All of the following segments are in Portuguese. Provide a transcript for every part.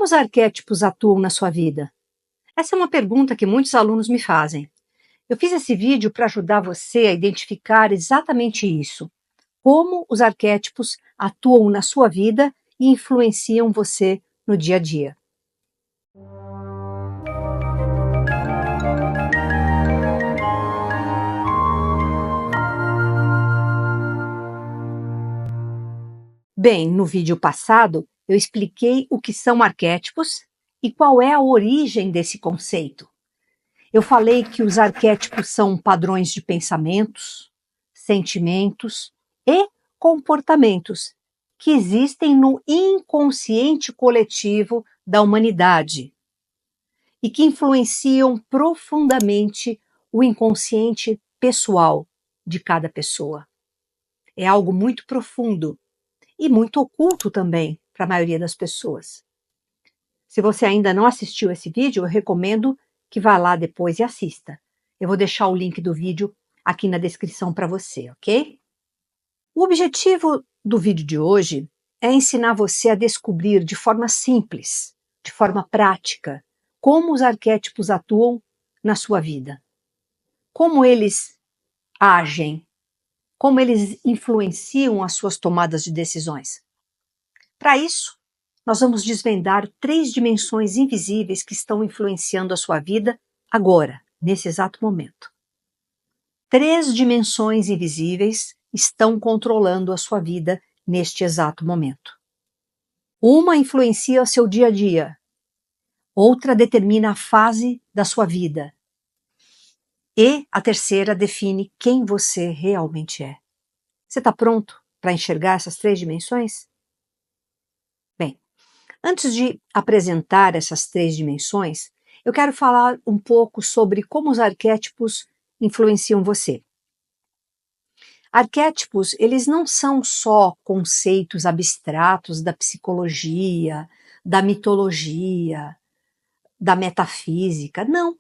Como os arquétipos atuam na sua vida? Essa é uma pergunta que muitos alunos me fazem. Eu fiz esse vídeo para ajudar você a identificar exatamente isso. Como os arquétipos atuam na sua vida e influenciam você no dia a dia. Bem, no vídeo passado eu expliquei o que são arquétipos e qual é a origem desse conceito. Eu falei que os arquétipos são padrões de pensamentos, sentimentos e comportamentos que existem no inconsciente coletivo da humanidade e que influenciam profundamente o inconsciente pessoal de cada pessoa. É algo muito profundo e muito oculto também para a maioria das pessoas. Se você ainda não assistiu esse vídeo, eu recomendo que vá lá depois e assista. Eu vou deixar o link do vídeo aqui na descrição para você, ok? O objetivo do vídeo de hoje é ensinar você a descobrir de forma simples, de forma prática, como os arquétipos atuam na sua vida. Como eles agem, como eles influenciam as suas tomadas de decisões. Para isso, nós vamos desvendar 3 dimensões invisíveis que estão influenciando a sua vida agora, nesse exato momento. 3 dimensões invisíveis estão controlando a sua vida neste exato momento. Uma influencia o seu dia a dia, outra determina a fase da sua vida e a terceira define quem você realmente é. Você está pronto para enxergar essas 3 dimensões? Bem, antes de apresentar essas 3 dimensões, eu quero falar um pouco sobre como os arquétipos influenciam você. Arquétipos, eles não são só conceitos abstratos da psicologia, da mitologia, da metafísica, não.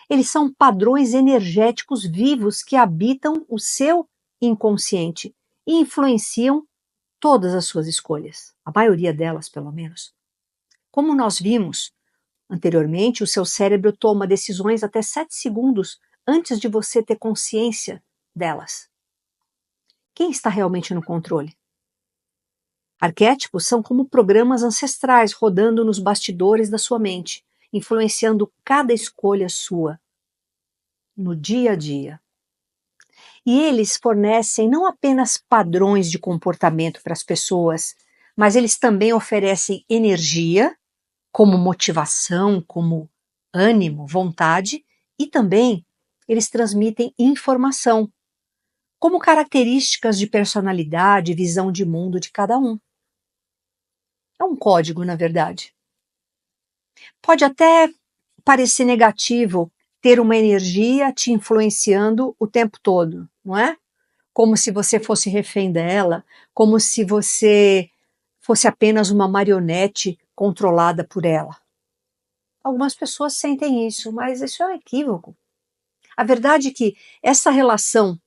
Eles são padrões energéticos vivos que habitam o seu inconsciente e influenciam todas as suas escolhas, a maioria delas, pelo menos. Como nós vimos anteriormente, o seu cérebro toma decisões até 7 segundos antes de você ter consciência delas. Quem está realmente no controle? Arquétipos são como programas ancestrais rodando nos bastidores da sua mente, influenciando cada escolha sua no dia a dia. E eles fornecem não apenas padrões de comportamento para as pessoas, mas eles também oferecem energia, como motivação, como ânimo, vontade, e também eles transmitem informação, como características de personalidade e visão de mundo de cada um. É um código, na verdade. Pode até parecer negativo ter uma energia te influenciando o tempo todo, não é? Como se você fosse refém dela, como se você fosse apenas uma marionete controlada por ela. Algumas pessoas sentem isso, mas isso é um equívoco. A verdade é que essa relação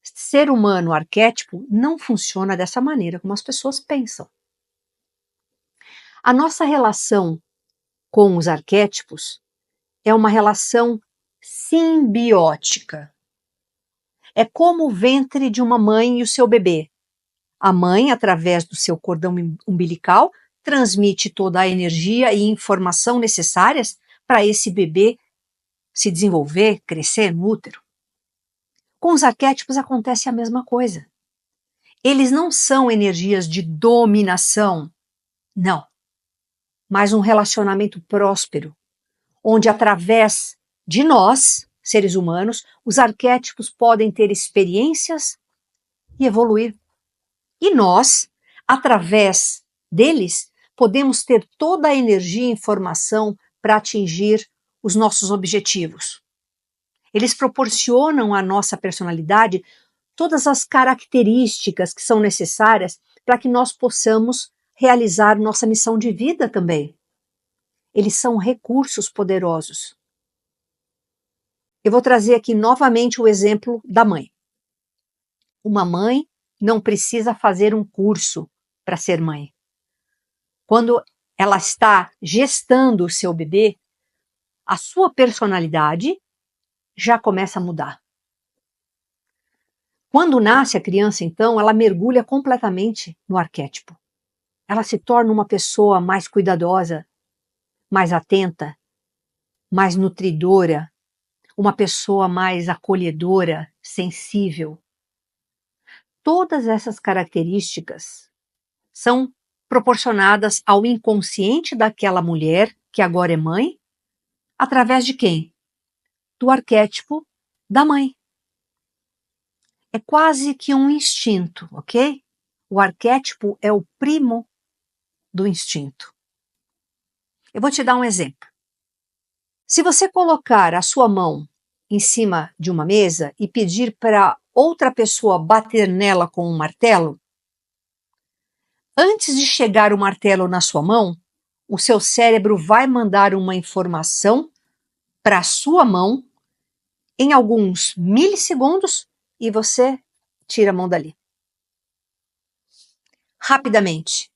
ser humano-arquétipo não funciona dessa maneira como as pessoas pensam. A nossa relação com os arquétipos é uma relação simbiótica. É como o ventre de uma mãe e o seu bebê. A mãe, através do seu cordão umbilical, transmite toda a energia e informação necessárias para esse bebê se desenvolver, crescer no útero. Com os arquétipos acontece a mesma coisa. Eles não são energias de dominação, não, mas um relacionamento próspero, onde através de nós, seres humanos, os arquétipos podem ter experiências e evoluir. E nós, através deles, podemos ter toda a energia e informação para atingir os nossos objetivos. Eles proporcionam à nossa personalidade todas as características que são necessárias para que nós possamos realizar nossa missão de vida também. Eles são recursos poderosos. Eu vou trazer aqui novamente o exemplo da mãe. Uma mãe não precisa fazer um curso para ser mãe. Quando ela está gestando o seu bebê, a sua personalidade já começa a mudar. Quando nasce a criança, então, ela mergulha completamente no arquétipo. Ela se torna uma pessoa mais cuidadosa, mais atenta, mais nutridora, uma pessoa mais acolhedora, sensível. Todas essas características são proporcionadas ao inconsciente daquela mulher, que agora é mãe, através de quem? Do arquétipo da mãe. É quase que um instinto, ok? O arquétipo é o primo do instinto. Eu vou te dar um exemplo. Se você colocar a sua mão em cima de uma mesa e pedir para outra pessoa bater nela com um martelo, antes de chegar o martelo na sua mão, o seu cérebro vai mandar uma informação para a sua mão em alguns milissegundos e você tira a mão dali. Rapidamente,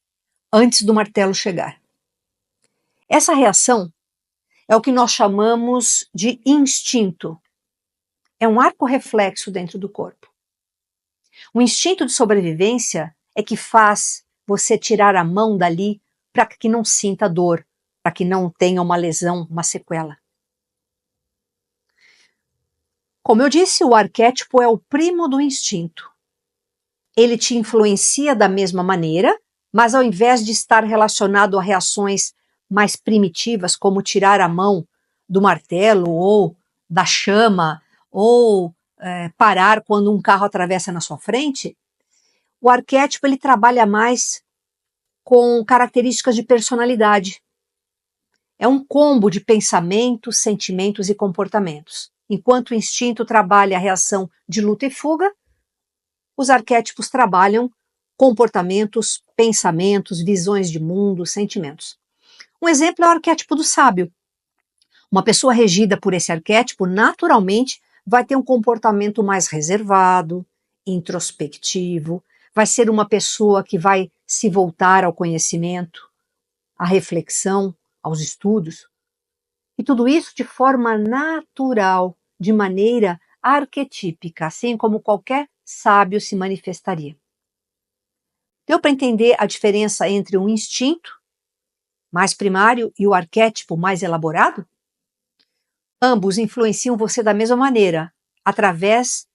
antes do martelo chegar. Essa reação é o que nós chamamos de instinto. É um arco reflexo dentro do corpo. O instinto de sobrevivência é que faz você tirar a mão dali para que não sinta dor, para que não tenha uma lesão, uma sequela. Como eu disse, o arquétipo é o primo do instinto. Ele te influencia da mesma maneira, mas ao invés de estar relacionado a reações mais primitivas, como tirar a mão do martelo ou da chama, ou parar quando um carro atravessa na sua frente, o arquétipo ele trabalha mais com características de personalidade. É um combo de pensamentos, sentimentos e comportamentos. Enquanto o instinto trabalha a reação de luta e fuga, os arquétipos trabalham comportamentos, pensamentos, visões de mundo, sentimentos. Um exemplo é o arquétipo do sábio. Uma pessoa regida por esse arquétipo, naturalmente, vai ter um comportamento mais reservado, introspectivo, vai ser uma pessoa que vai se voltar ao conhecimento, à reflexão, aos estudos. E tudo isso de forma natural, de maneira arquetípica, assim como qualquer sábio se manifestaria. Deu para entender a diferença entre um instinto mais primário e o arquétipo mais elaborado? Ambos influenciam você da mesma maneira, através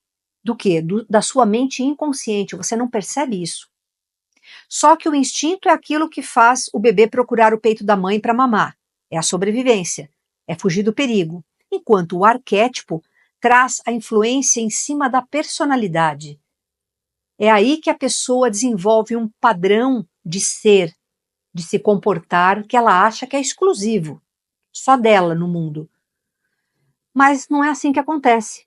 do quê? Da sua mente inconsciente, você não percebe isso. Só que o instinto é aquilo que faz o bebê procurar o peito da mãe para mamar, é a sobrevivência, é fugir do perigo, enquanto o arquétipo traz a influência em cima da personalidade. É aí que a pessoa desenvolve um padrão de ser, de se comportar que ela acha que é exclusivo, só dela no mundo. Mas não é assim que acontece.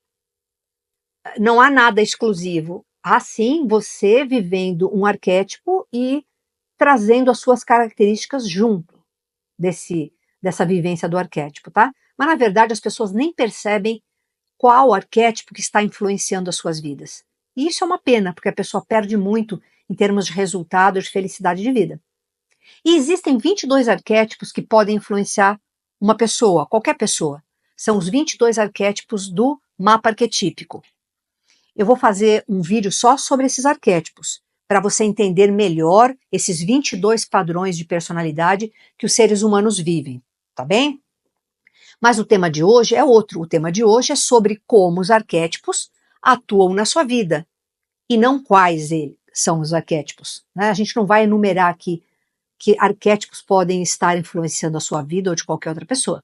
Não há nada exclusivo. Há sim você vivendo um arquétipo e trazendo as suas características junto dessa vivência do arquétipo, tá? Mas na verdade as pessoas nem percebem qual arquétipo que está influenciando as suas vidas. E isso é uma pena, porque a pessoa perde muito em termos de resultado, de felicidade de vida. E existem 22 arquétipos que podem influenciar uma pessoa, qualquer pessoa. São os 22 arquétipos do mapa arquetípico. Eu vou fazer um vídeo só sobre esses arquétipos, para você entender melhor esses 22 padrões de personalidade que os seres humanos vivem, tá bem? Mas o tema de hoje é outro. O tema de hoje é sobre como os arquétipos atuam na sua vida e não quais são os arquétipos, né? A gente não vai enumerar aqui que arquétipos podem estar influenciando a sua vida ou de qualquer outra pessoa.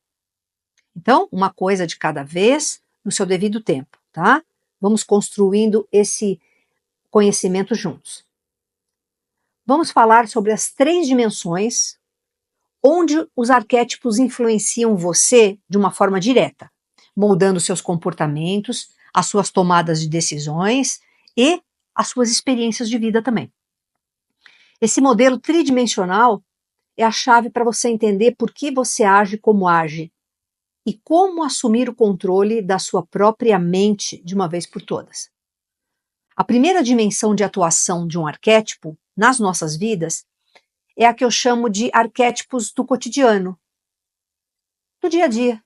Então, uma coisa de cada vez, no seu devido tempo, tá? Vamos construindo esse conhecimento juntos. Vamos falar sobre as 3 dimensões onde os arquétipos influenciam você de uma forma direta, moldando seus comportamentos, as suas tomadas de decisões e as suas experiências de vida também. Esse modelo tridimensional é a chave para você entender por que você age como age e como assumir o controle da sua própria mente de uma vez por todas. A primeira dimensão de atuação de um arquétipo nas nossas vidas é a que eu chamo de arquétipos do cotidiano, do dia a dia.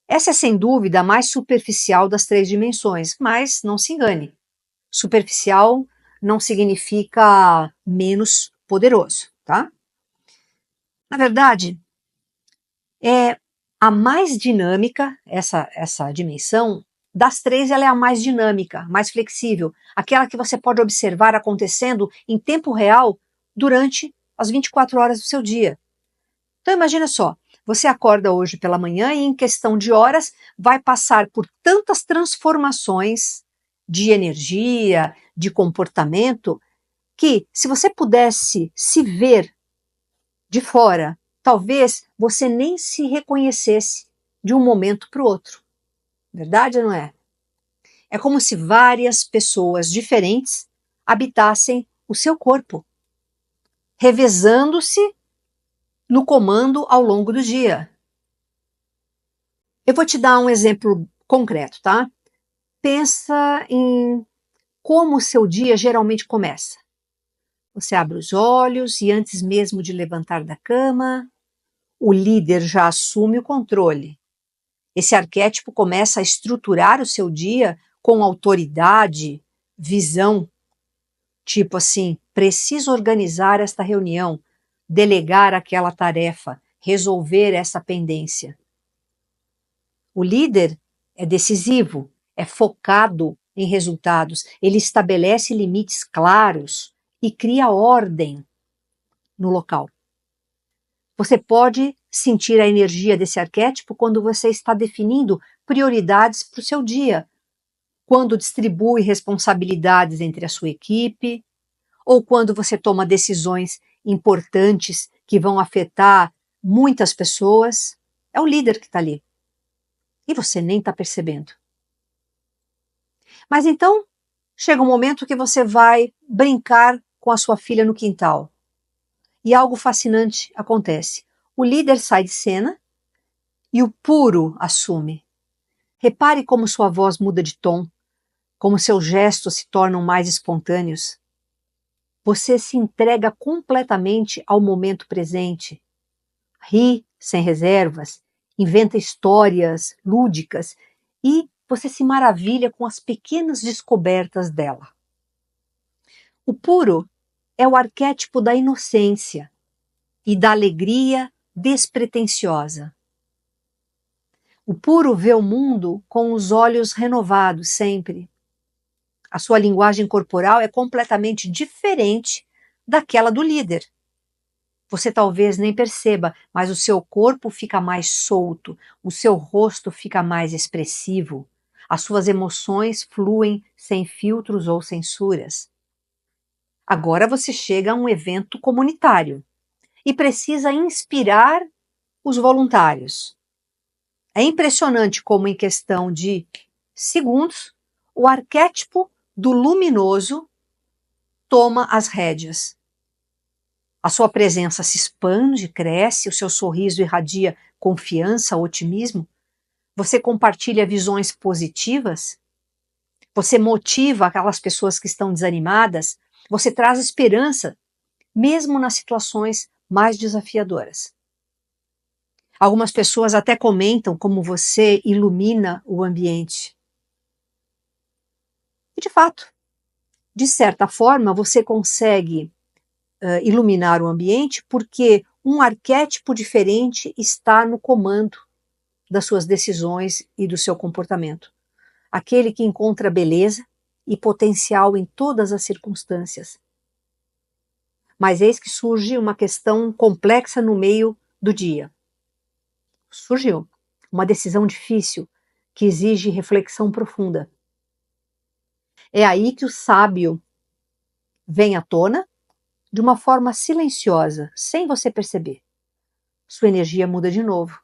Essa é, sem dúvida, a mais superficial das três dimensões, mas não se engane. Superficial não significa menos poderoso, tá? Na verdade, é a mais dinâmica, essa dimensão, das três ela é a mais dinâmica, mais flexível, aquela que você pode observar acontecendo em tempo real durante as 24 horas do seu dia. Então imagina só, você acorda hoje pela manhã e em questão de horas vai passar por tantas transformações de energia, de comportamento, que se você pudesse se ver de fora, talvez você nem se reconhecesse de um momento para o outro. Verdade ou não é? É como se várias pessoas diferentes habitassem o seu corpo, revezando-se no comando ao longo do dia. Eu vou te dar um exemplo concreto, tá? Pensa em como o seu dia geralmente começa. Você abre os olhos e antes mesmo de levantar da cama, o líder já assume o controle. Esse arquétipo começa a estruturar o seu dia com autoridade, visão, tipo assim, preciso organizar esta reunião, delegar aquela tarefa, resolver essa pendência. O líder é decisivo, é focado em resultados, ele estabelece limites claros e cria ordem no local. Você pode sentir a energia desse arquétipo quando você está definindo prioridades para o seu dia, quando distribui responsabilidades entre a sua equipe, ou quando você toma decisões importantes que vão afetar muitas pessoas. É o líder que está ali. E você nem está percebendo. Mas então, chega um momento que você vai brincar com a sua filha no quintal. E algo fascinante acontece. O líder sai de cena e o puro assume. Repare como sua voz muda de tom, como seus gestos se tornam mais espontâneos. Você se entrega completamente ao momento presente. Ri sem reservas, inventa histórias lúdicas e você se maravilha com as pequenas descobertas dela. O puro é o arquétipo da inocência e da alegria despretensiosa. O puro vê o mundo com os olhos renovados sempre. A sua linguagem corporal é completamente diferente daquela do líder. Você talvez nem perceba, mas o seu corpo fica mais solto, o seu rosto fica mais expressivo, as suas emoções fluem sem filtros ou censuras. Agora você chega a um evento comunitário e precisa inspirar os voluntários. É impressionante como, em questão de segundos, o arquétipo do luminoso toma as rédeas. A sua presença se expande, cresce, o seu sorriso irradia confiança, otimismo. Você compartilha visões positivas. Você motiva aquelas pessoas que estão desanimadas. Você traz esperança, mesmo nas situações mais desafiadoras. Algumas pessoas até comentam como você ilumina o ambiente. E, de fato, de certa forma, você consegue iluminar o ambiente porque um arquétipo diferente está no comando das suas decisões e do seu comportamento. Aquele que encontra beleza e potencial em todas as circunstâncias. Mas eis que surge uma questão complexa no meio do dia. Surgiu uma decisão difícil que exige reflexão profunda. É aí que o sábio vem à tona de uma forma silenciosa, sem você perceber. Sua energia muda de novo.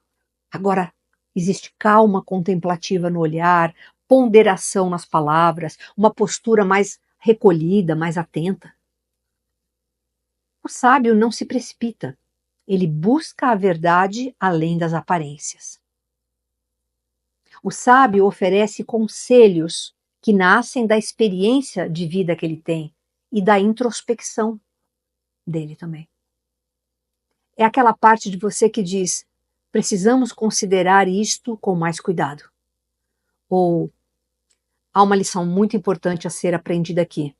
Agora existe calma contemplativa no olhar, ponderação nas palavras, uma postura mais recolhida, mais atenta. O sábio não se precipita. Ele busca a verdade além das aparências. O sábio oferece conselhos que nascem da experiência de vida que ele tem e da introspecção. dele também. É aquela parte de você que diz: precisamos considerar isto com mais cuidado. Ou há uma lição muito importante a ser aprendida aqui.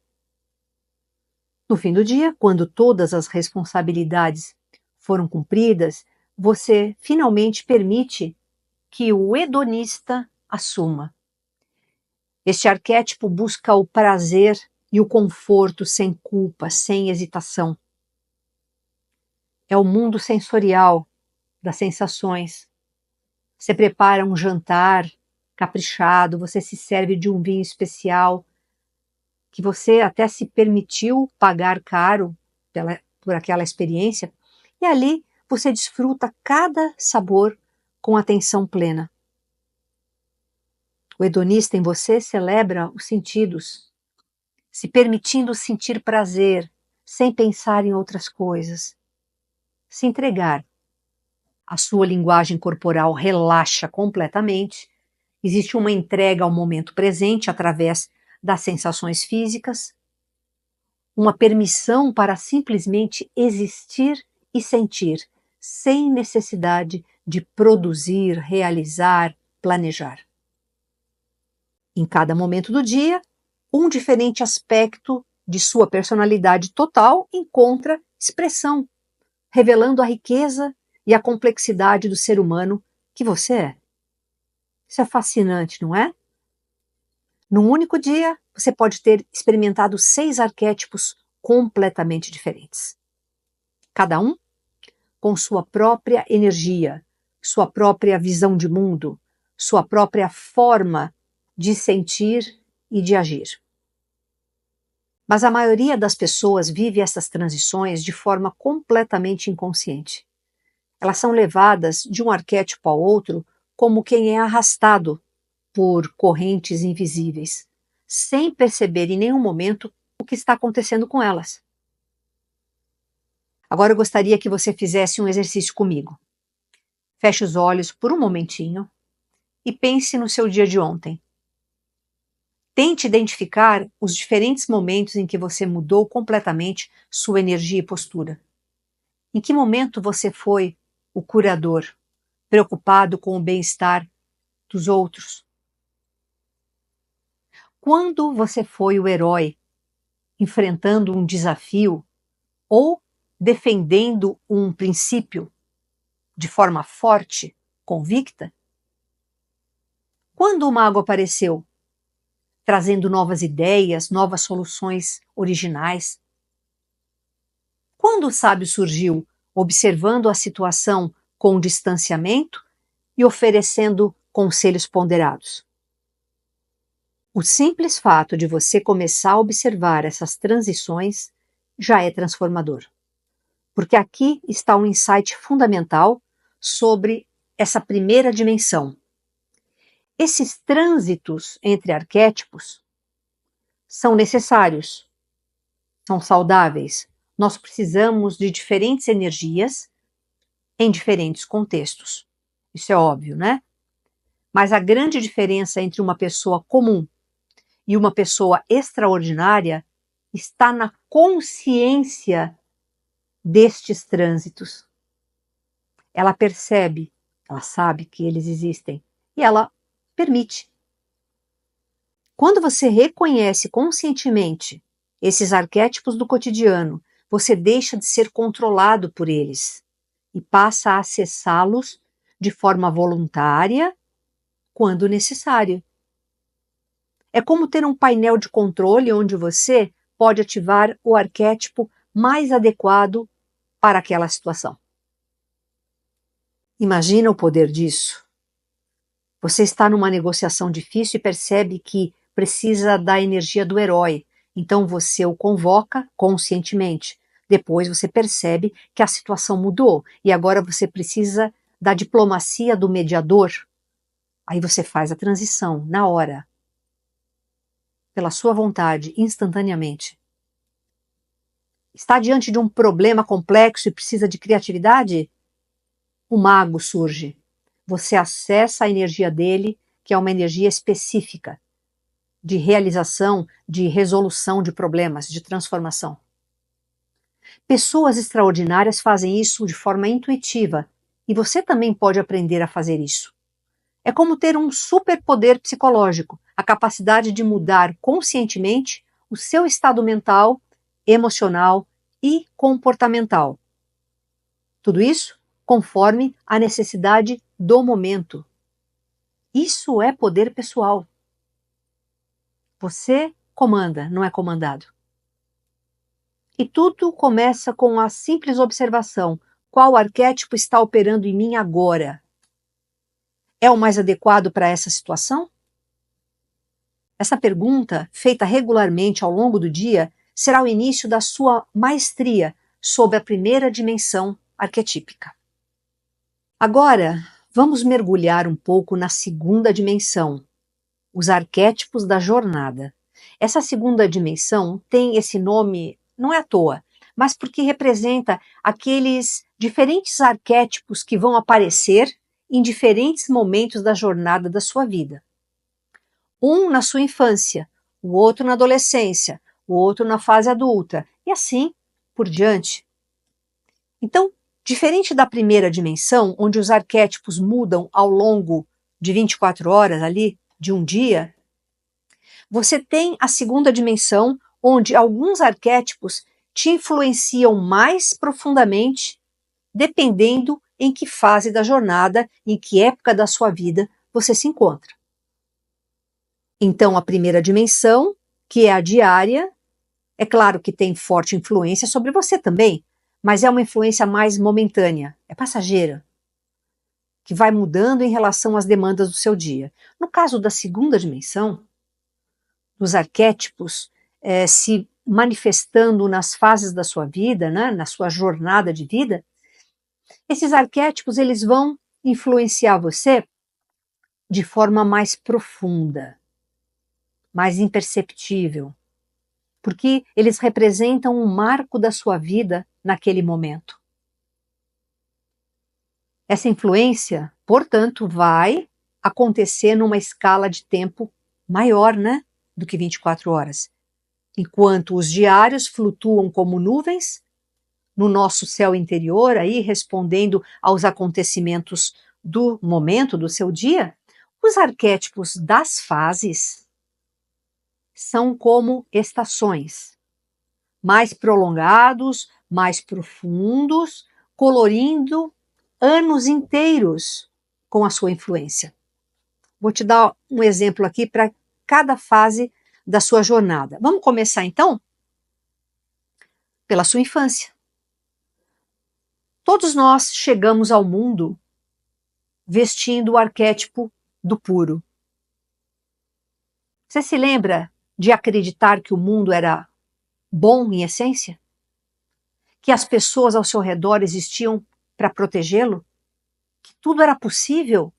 No fim do dia, quando todas as responsabilidades foram cumpridas, você finalmente permite que o hedonista assuma. Este arquétipo busca o prazer e o conforto sem culpa, sem hesitação. É o mundo sensorial das sensações. Você prepara um jantar caprichado, você se serve de um vinho especial que você até se permitiu pagar caro por aquela experiência, e ali você desfruta cada sabor com atenção plena. O hedonista em você celebra os sentidos, se permitindo sentir prazer, sem pensar em outras coisas. Se entregar. A sua linguagem corporal relaxa completamente. Existe uma entrega ao momento presente através das sensações físicas, uma permissão para simplesmente existir e sentir, sem necessidade de produzir, realizar, planejar. Em cada momento do dia, um diferente aspecto de sua personalidade total encontra expressão, revelando a riqueza e a complexidade do ser humano que você é. Isso é fascinante, não é? Num único dia, você pode ter experimentado 6 arquétipos completamente diferentes. Cada um com sua própria energia, sua própria visão de mundo, sua própria forma de sentir e de agir. Mas a maioria das pessoas vive essas transições de forma completamente inconsciente. Elas são levadas de um arquétipo ao outro como quem é arrastado por correntes invisíveis, sem perceber em nenhum momento o que está acontecendo com elas. Agora eu gostaria que você fizesse um exercício comigo. Feche os olhos por um momentinho e pense no seu dia de ontem. Tente identificar os diferentes momentos em que você mudou completamente sua energia e postura. Em que momento você foi o curador, preocupado com o bem-estar dos outros? Quando você foi o herói, enfrentando um desafio ou defendendo um princípio de forma forte, convicta? Quando o mago apareceu, trazendo novas ideias, novas soluções originais? Quando o sábio surgiu, observando a situação com distanciamento e oferecendo conselhos ponderados? O simples fato de você começar a observar essas transições já é transformador. Porque aqui está um insight fundamental sobre essa primeira dimensão. Esses trânsitos entre arquétipos são necessários, são saudáveis. Nós precisamos de diferentes energias em diferentes contextos. Isso é óbvio, né? Mas a grande diferença entre uma pessoa comum e uma pessoa extraordinária está na consciência destes trânsitos. Ela percebe, ela sabe que eles existem e ela permite. Quando você reconhece conscientemente esses arquétipos do cotidiano, você deixa de ser controlado por eles e passa a acessá-los de forma voluntária quando necessário. É como ter um painel de controle onde você pode ativar o arquétipo mais adequado para aquela situação. Imagina o poder disso. Você está numa negociação difícil e percebe que precisa da energia do herói, então você o convoca conscientemente. Depois você percebe que a situação mudou e agora você precisa da diplomacia do mediador. Aí você faz a transição na hora, pela sua vontade, instantaneamente. Está diante de um problema complexo e precisa de criatividade? O mago surge. Você acessa a energia dele, que é uma energia específica, de realização, de resolução de problemas, de transformação. Pessoas extraordinárias fazem isso de forma intuitiva e você também pode aprender a fazer isso. É como ter um superpoder psicológico, a capacidade de mudar conscientemente o seu estado mental, emocional e comportamental. Tudo isso conforme a necessidade do momento. Isso é poder pessoal. Você comanda, não é comandado. E tudo começa com a simples observação: qual arquétipo está operando em mim agora? É o mais adequado para essa situação? Essa pergunta, feita regularmente ao longo do dia, será o início da sua maestria sobre a primeira dimensão arquetípica. Agora, vamos mergulhar um pouco na segunda dimensão, os arquétipos da jornada. Essa segunda dimensão tem esse nome, não é à toa, mas porque representa aqueles diferentes arquétipos que vão aparecer em diferentes momentos da jornada da sua vida. Um na sua infância, o outro na adolescência, o outro na fase adulta, e assim por diante. Então, diferente da primeira dimensão, onde os arquétipos mudam ao longo de 24 horas ali, de um dia, você tem a segunda dimensão, onde alguns arquétipos te influenciam mais profundamente, dependendo em que fase da jornada, em que época da sua vida você se encontra. Então, a primeira dimensão, que é a diária, é claro que tem forte influência sobre você também, mas é uma influência mais momentânea, é passageira, que vai mudando em relação às demandas do seu dia. No caso da segunda dimensão, dos arquétipos se manifestando nas fases da sua vida, né, na sua jornada de vida, esses arquétipos eles vão influenciar você de forma mais profunda, mais imperceptível, porque eles representam um marco da sua vida naquele momento. Essa influência, portanto, vai acontecer numa escala de tempo maior, né, do que 24 horas. Enquanto os diários flutuam como nuvens no nosso céu interior, aí respondendo aos acontecimentos do momento do seu dia, os arquétipos das fases são como estações, mais prolongados, mais profundos, colorindo anos inteiros com a sua influência. Vou te dar um exemplo aqui para cada fase da sua jornada. Vamos começar então pela sua infância. Todos nós chegamos ao mundo vestindo o arquétipo do puro. Você se lembra de acreditar que o mundo era bom em essência? Que as pessoas ao seu redor existiam para protegê-lo? Que tudo era possível?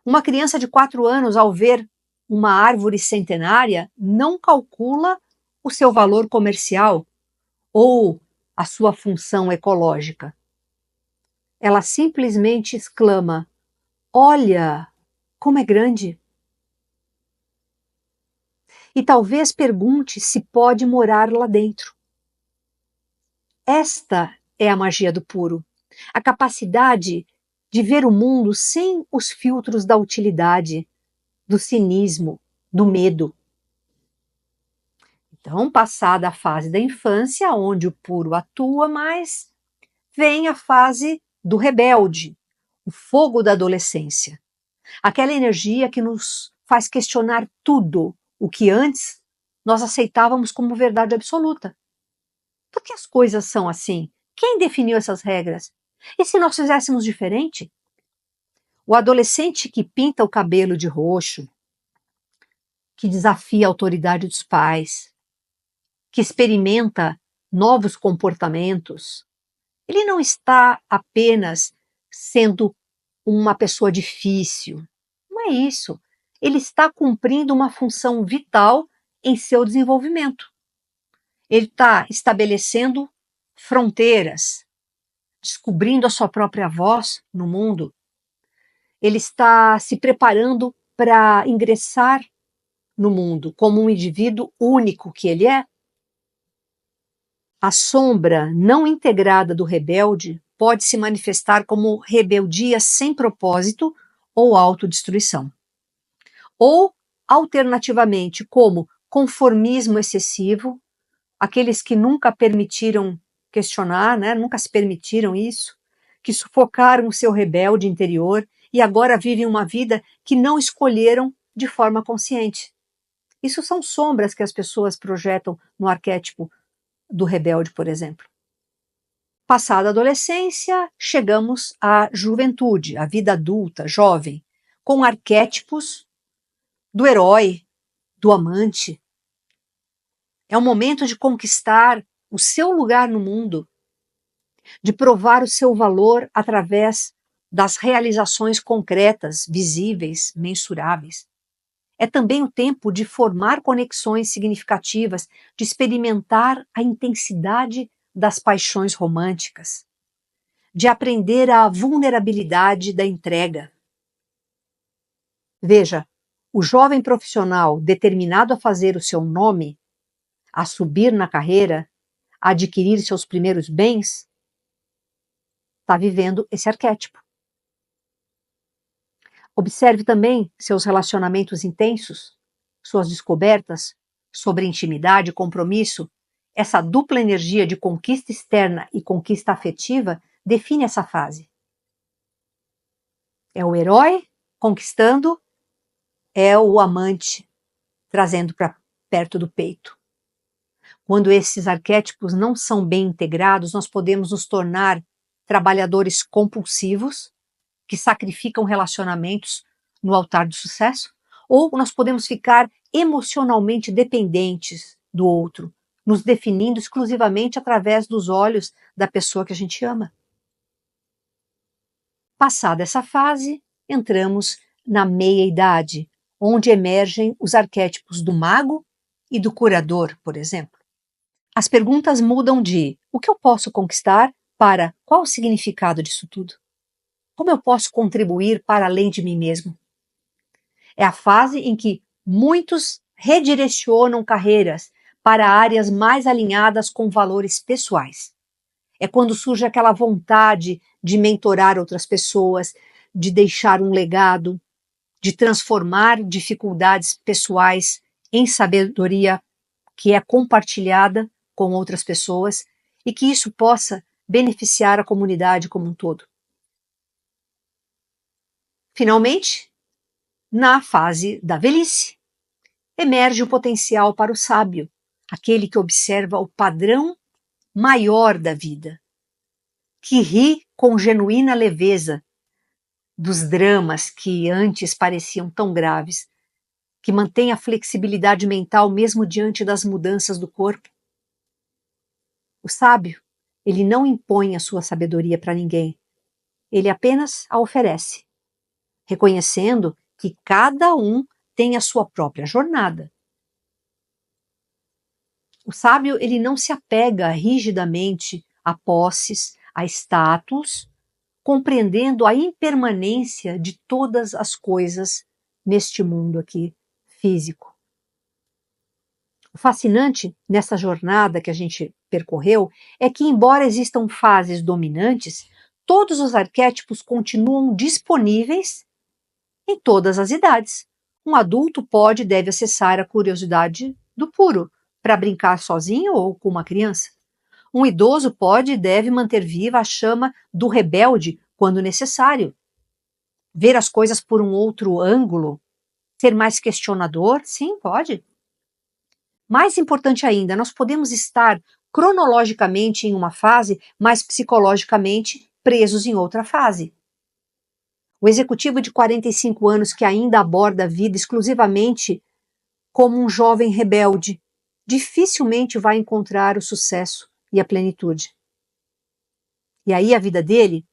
Uma criança de 4 anos, ao ver uma árvore centenária, não calcula o seu valor comercial ou a sua função ecológica. Ela simplesmente exclama: "Olha, como é grande!" E talvez pergunte se pode morar lá dentro. Esta é a magia do puro, a capacidade de ver o mundo sem os filtros da utilidade, do cinismo, do medo. Então, passada a fase da infância, onde o puro atua mais, vem a fase do rebelde, o fogo da adolescência. Aquela energia que nos faz questionar tudo o que antes nós aceitávamos como verdade absoluta. Por que as coisas são assim? Quem definiu essas regras? E se nós fizéssemos diferente? O adolescente que pinta o cabelo de roxo, que desafia a autoridade dos pais, que experimenta novos comportamentos, ele não está apenas sendo uma pessoa difícil. Não é isso. Ele está cumprindo uma função vital em seu desenvolvimento. Ele está estabelecendo fronteiras, descobrindo a sua própria voz no mundo. Ele está se preparando para ingressar no mundo como um indivíduo único que ele é. A sombra não integrada do rebelde pode se manifestar como rebeldia sem propósito ou autodestruição. Ou, alternativamente, como conformismo excessivo, aqueles que nunca permitiram questionar, né, nunca se permitiram isso, que sufocaram o seu rebelde interior e agora vivem uma vida que não escolheram de forma consciente. Isso são sombras que as pessoas projetam no arquétipo do rebelde, por exemplo. Passada a adolescência, chegamos à juventude, à vida adulta, jovem, com arquétipos do herói, do amante. É um momento de conquistar o seu lugar no mundo, de provar o seu valor através das realizações concretas, visíveis, mensuráveis. É também o tempo de formar conexões significativas, de experimentar a intensidade das paixões românticas, de aprender a vulnerabilidade da entrega. Veja, o jovem profissional determinado a fazer o seu nome, a subir na carreira, a adquirir seus primeiros bens, está vivendo esse arquétipo. Observe também seus relacionamentos intensos, suas descobertas sobre intimidade e compromisso. Essa dupla energia de conquista externa e conquista afetiva define essa fase. É o herói conquistando, é o amante trazendo para perto do peito. Quando esses arquétipos não são bem integrados, nós podemos nos tornar trabalhadores compulsivos, que sacrificam relacionamentos no altar do sucesso, ou nós podemos ficar emocionalmente dependentes do outro, nos definindo exclusivamente através dos olhos da pessoa que a gente ama. Passada essa fase, entramos na meia-idade, onde emergem os arquétipos do mago e do curador, por exemplo. As perguntas mudam de o que eu posso conquistar para qual o significado disso tudo? Como eu posso contribuir para além de mim mesmo? É a fase em que muitos redirecionam carreiras para áreas mais alinhadas com valores pessoais. É quando surge aquela vontade de mentorar outras pessoas, de deixar um legado, de transformar dificuldades pessoais em sabedoria que é compartilhada com outras pessoas e que isso possa beneficiar a comunidade como um todo. Finalmente, na fase da velhice, emerge o potencial para o sábio, aquele que observa o padrão maior da vida, que ri com genuína leveza dos dramas que antes pareciam tão graves, que mantém a flexibilidade mental mesmo diante das mudanças do corpo. O sábio, ele não impõe a sua sabedoria para ninguém, ele apenas a oferece, reconhecendo que cada um tem a sua própria jornada. O sábio, ele não se apega rigidamente a posses, a status, compreendendo a impermanência de todas as coisas neste mundo aqui físico. O fascinante nessa jornada que a gente percorreu é que, embora existam fases dominantes, todos os arquétipos continuam disponíveis em todas as idades. Um adulto pode e deve acessar a curiosidade do puro para brincar sozinho ou com uma criança. Um idoso pode e deve manter viva a chama do rebelde quando necessário. Ver as coisas por um outro ângulo, ser mais questionador, sim, pode. Mais importante ainda, nós podemos estar cronologicamente em uma fase, mas psicologicamente presos em outra fase. O executivo de 45 anos que ainda aborda a vida exclusivamente como um jovem rebelde, dificilmente vai encontrar o sucesso e a plenitude. E aí a vida dele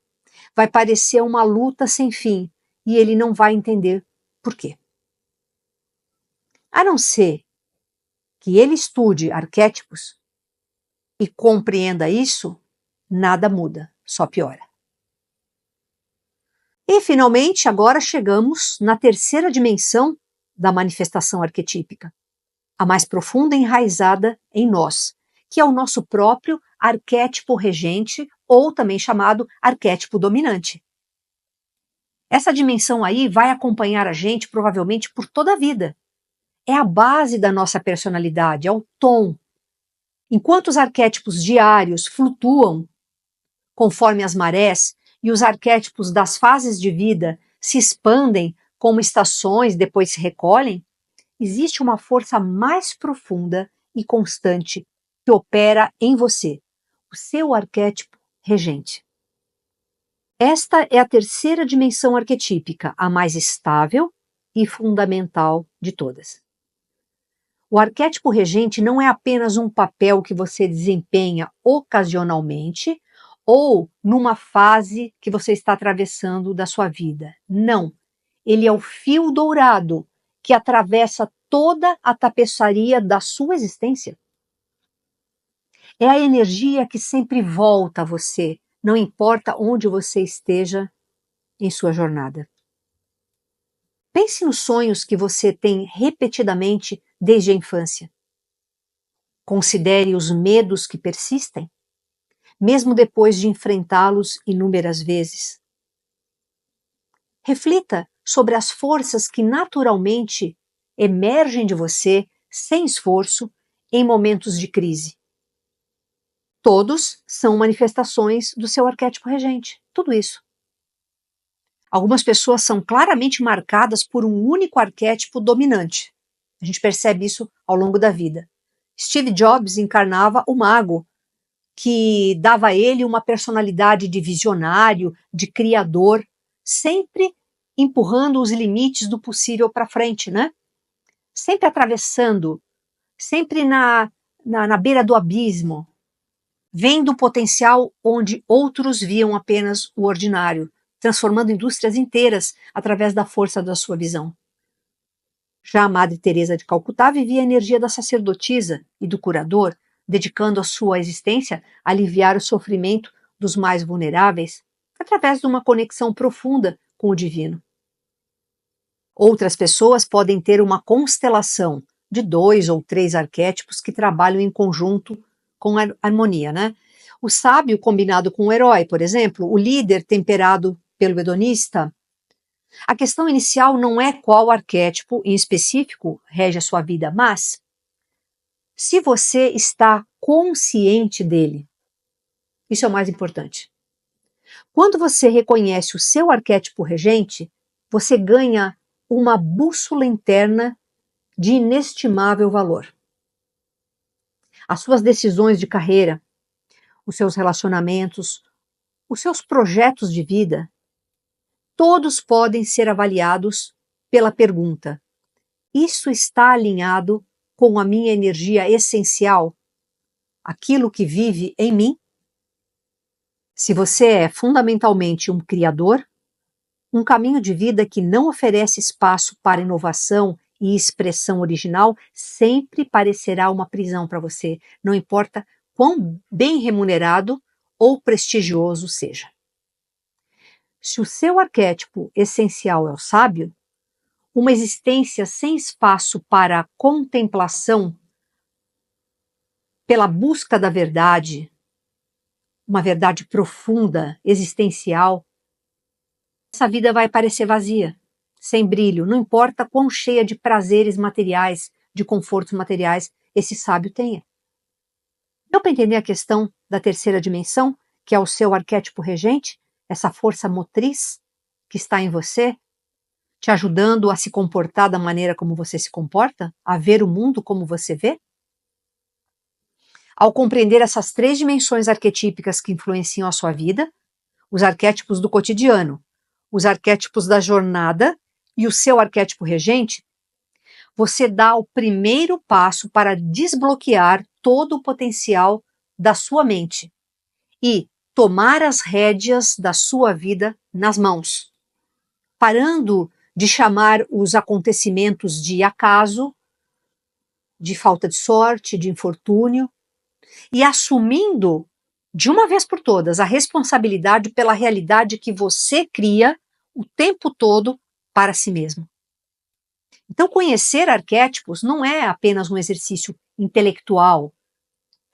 vai parecer uma luta sem fim e ele não vai entender por quê. A não ser que ele estude arquétipos e compreenda isso, nada muda, só piora. E, finalmente, agora chegamos na terceira dimensão da manifestação arquetípica, a mais profunda e enraizada em nós, que é o nosso próprio arquétipo regente, ou também chamado arquétipo dominante. Essa dimensão aí vai acompanhar a gente provavelmente por toda a vida. É a base da nossa personalidade, é o tom. Enquanto os arquétipos diários flutuam conforme as marés e os arquétipos das fases de vida se expandem como estações, depois se recolhem, existe uma força mais profunda e constante que opera em você, o seu arquétipo regente. Esta é a terceira dimensão arquetípica, a mais estável e fundamental de todas. O arquétipo regente não é apenas um papel que você desempenha ocasionalmente ou numa fase que você está atravessando da sua vida. Não. Ele é o fio dourado que atravessa toda a tapeçaria da sua existência. É a energia que sempre volta a você, não importa onde você esteja em sua jornada. Pense nos sonhos que você tem repetidamente desde a infância. Considere os medos que persistem, mesmo depois de enfrentá-los inúmeras vezes. Reflita sobre as forças que naturalmente emergem de você, sem esforço, em momentos de crise. Todos são manifestações do seu arquétipo regente, tudo isso. Algumas pessoas são claramente marcadas por um único arquétipo dominante. A gente percebe isso ao longo da vida. Steve Jobs encarnava o mago, que dava a ele uma personalidade de visionário, de criador, sempre empurrando os limites do possível para frente, né? Sempre atravessando, sempre na beira do abismo, vendo o potencial onde outros viam apenas o ordinário, transformando indústrias inteiras através da força da sua visão. Já a Madre Teresa de Calcutá vivia a energia da sacerdotisa e do curador, dedicando a sua existência a aliviar o sofrimento dos mais vulneráveis através de uma conexão profunda com o divino. Outras pessoas podem ter uma constelação de 2 ou 3 arquétipos que trabalham em conjunto com harmonia, né? O sábio combinado com o herói, por exemplo, o líder temperado pelo hedonista. A questão inicial não é qual arquétipo em específico rege a sua vida, mas se você está consciente dele. Isso é o mais importante. Quando você reconhece o seu arquétipo regente, você ganha uma bússola interna de inestimável valor. As suas decisões de carreira, os seus relacionamentos, os seus projetos de vida, todos podem ser avaliados pela pergunta: isso está alinhado com a minha energia essencial, aquilo que vive em mim? Se você é fundamentalmente um criador, um caminho de vida que não oferece espaço para inovação e expressão original sempre parecerá uma prisão para você, não importa quão bem remunerado ou prestigioso seja. Se o seu arquétipo essencial é o sábio, uma existência sem espaço para a contemplação, pela busca da verdade, uma verdade profunda, existencial, essa vida vai parecer vazia, sem brilho, não importa quão cheia de prazeres materiais, de confortos materiais esse sábio tenha. Deu para entender a questão da terceira dimensão, que é o seu arquétipo regente, essa força motriz que está em você, te ajudando a se comportar da maneira como você se comporta, a ver o mundo como você vê? Ao compreender essas 3 dimensões arquetípicas que influenciam a sua vida, os arquétipos do cotidiano, os arquétipos da jornada e o seu arquétipo regente, você dá o primeiro passo para desbloquear todo o potencial da sua mente e tomar as rédeas da sua vida nas mãos, parando de chamar os acontecimentos de acaso, de falta de sorte, de infortúnio, e assumindo de uma vez por todas a responsabilidade pela realidade que você cria o tempo todo para si mesmo. Então, conhecer arquétipos não é apenas um exercício intelectual,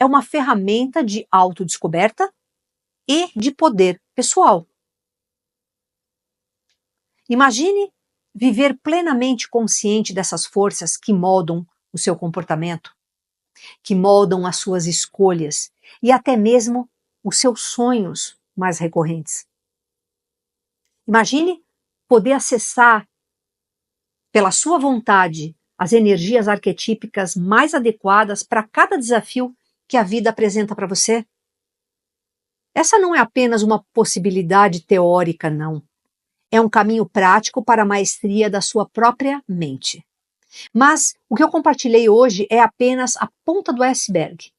é uma ferramenta de autodescoberta e de poder pessoal. Imagine viver plenamente consciente dessas forças que moldam o seu comportamento, que moldam as suas escolhas e até mesmo os seus sonhos mais recorrentes. Imagine poder acessar, pela sua vontade, as energias arquetípicas mais adequadas para cada desafio que a vida apresenta para você. Essa não é apenas uma possibilidade teórica, não. É um caminho prático para a maestria da sua própria mente. Mas o que eu compartilhei hoje é apenas a ponta do iceberg.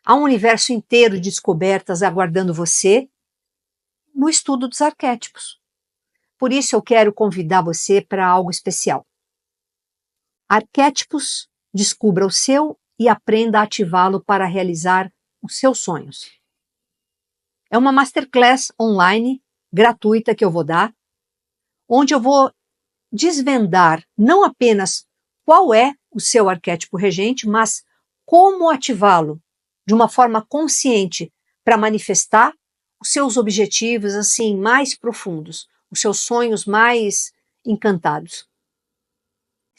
Há um universo inteiro de descobertas aguardando você no estudo dos arquétipos. Por isso eu quero convidar você para algo especial. Arquétipos, descubra o seu e aprenda a ativá-lo para realizar os seus sonhos. É uma masterclass online, gratuita, que eu vou dar, onde eu vou desvendar não apenas qual é o seu arquétipo regente, mas como ativá-lo de uma forma consciente para manifestar os seus objetivos assim mais profundos, os seus sonhos mais encantados.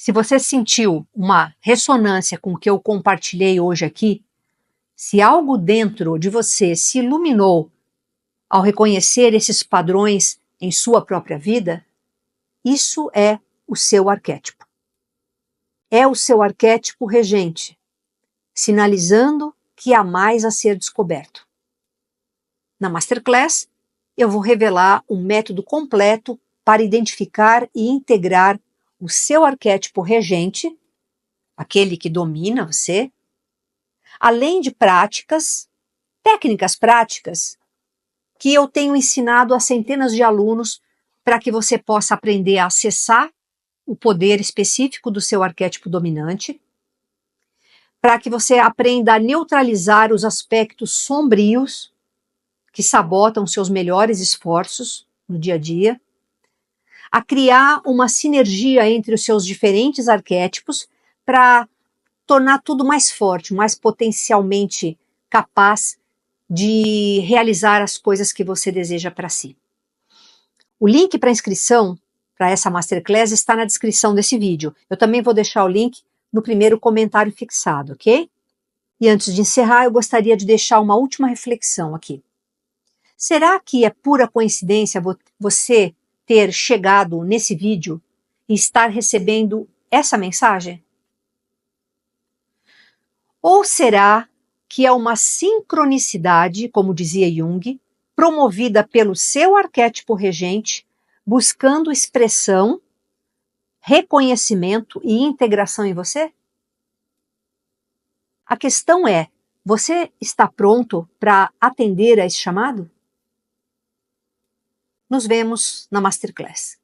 Se você sentiu uma ressonância com o que eu compartilhei hoje aqui, se algo dentro de você se iluminou ao reconhecer esses padrões em sua própria vida, isso é o seu arquétipo. É o seu arquétipo regente, sinalizando que há mais a ser descoberto. Na Masterclass, eu vou revelar um método completo para identificar e integrar o seu arquétipo regente, aquele que domina você, além de técnicas práticas, que eu tenho ensinado a centenas de alunos para que você possa aprender a acessar o poder específico do seu arquétipo dominante, para que você aprenda a neutralizar os aspectos sombrios que sabotam seus melhores esforços no dia a dia, a criar uma sinergia entre os seus diferentes arquétipos para tornar tudo mais forte, mais potencialmente capaz de realizar as coisas que você deseja para si. O link para inscrição para essa Masterclass está na descrição desse vídeo. Eu também vou deixar o link no primeiro comentário fixado, ok? E antes de encerrar, eu gostaria de deixar uma última reflexão aqui. Será que é pura coincidência você ter chegado nesse vídeo e estar recebendo essa mensagem? Ou será que é uma sincronicidade, como dizia Jung, promovida pelo seu arquétipo regente, buscando expressão, reconhecimento e integração em você? A questão é, você está pronto para atender a esse chamado? Nos vemos na Masterclass.